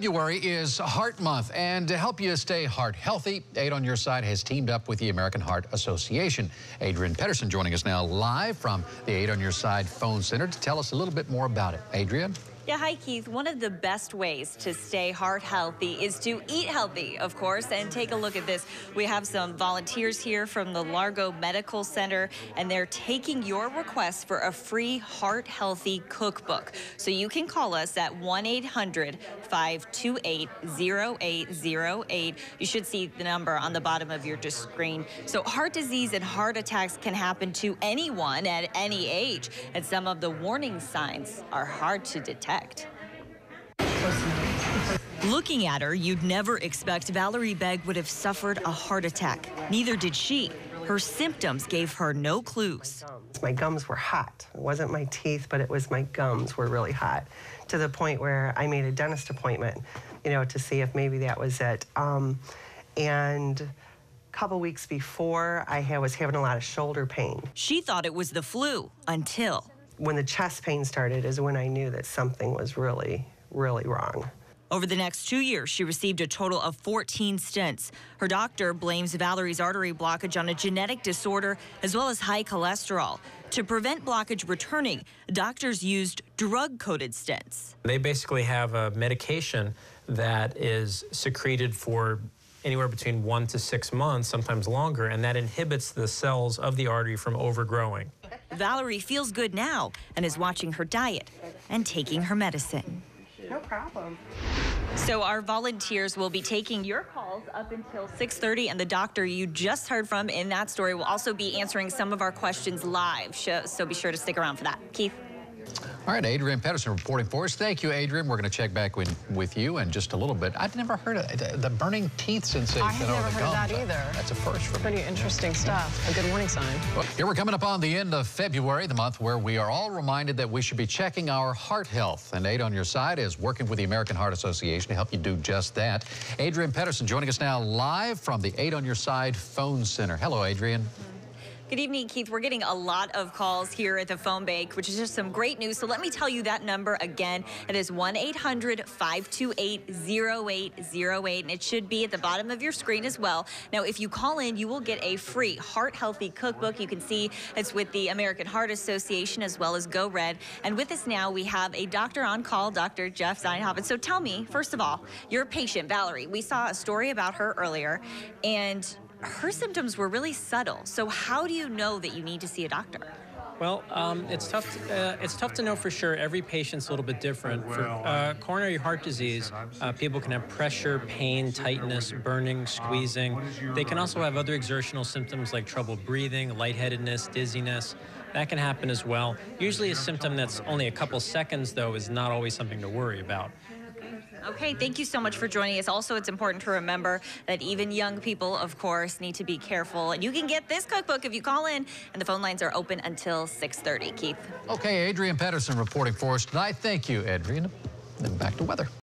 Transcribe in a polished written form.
February is Heart Month, and to help you stay heart healthy, Aid on Your Side has teamed up with the American Heart Association. Adrian Pedersen joining us now live from the Aid on Your Side phone center to tell us a little bit more about it. Adrian? Yeah, hi, Keith. One of the best ways to stay heart healthy is to eat healthy, of course, and take a look at this. We have some volunteers here from the Largo Medical Center, and they're taking your request for a free heart healthy cookbook. So you can call us at 1-800-528-0808. You should see the number on the bottom of your screen. So heart disease and heart attacks can happen to anyone at any age, and some of the warning signs are hard to detect. Looking at her, you'd never expect Valerie Begg would have suffered a heart attack. Neither did she. Her symptoms gave her no clues. My gums were hot. It wasn't my teeth, but it was my gums were really hot, to the point where I made a dentist appointment, to see if maybe that was it. And a couple weeks before, I was having a lot of shoulder pain. She thought it was the flu until... When the chest pain started is when I knew that something was really, really wrong. Over the next 2 years, she received a total of 14 stents. Her doctor blames Valerie's artery blockage on a genetic disorder as well as high cholesterol. To prevent blockage returning, doctors used drug-coated stents. They basically have a medication that is secreted for anywhere between 1 to 6 months, sometimes longer, and that inhibits the cells of the artery from overgrowing. Valerie feels good now and is watching her diet and taking her medicine. No problem. So our volunteers will be taking your calls up until 6:30, and the doctor you just heard from in that story will also be answering some of our questions live. So be sure to stick around for that. Keith? All right, Adrian Pedersen reporting for us. Thank you, Adrian. We're going to check back with you in just a little bit. I've never heard of the burning teeth sensation. I have never heard of that either. That's a first for me. Pretty interesting stuff. A good warning sign. Well, here we're coming up on the end of February, the month where we are all reminded that we should be checking our heart health. And Aid on Your Side is working with the American Heart Association to help you do just that. Adrian Pedersen joining us now live from the Aid on Your Side phone center. Hello, Adrian. Good evening, Keith. We're getting a lot of calls here at the phone bank, which is just some great news. So let me tell you that number again. It is 1-800-528-0808, and it should be at the bottom of your screen as well. Now, if you call in, you will get a free heart healthy cookbook. You can see it's with the American Heart Association as well as Go Red. And with us now, we have a doctor on call, Dr. Jeff Zeinhofen. So tell me, first of all, your patient, Valerie. We saw a story about her earlier, and her symptoms were really subtle. So how do you know that you need to see a doctor? Well, it's tough to know for sure. Every patient's a little bit different. For coronary heart disease, people can have pressure, pain, tightness, burning, squeezing. They can also have other exertional symptoms like trouble breathing, lightheadedness, dizziness. That can happen as well. Usually a symptom that's only a couple seconds, though, is not always something to worry about. Okay, thank you so much for joining us. Also, it's important to remember that even young people, of course, need to be careful. And you can get this cookbook if you call in, and the phone lines are open until 6:30. Keith? Okay, Adrian Pedersen reporting for us tonight. Thank you, Adrian. Then back to weather.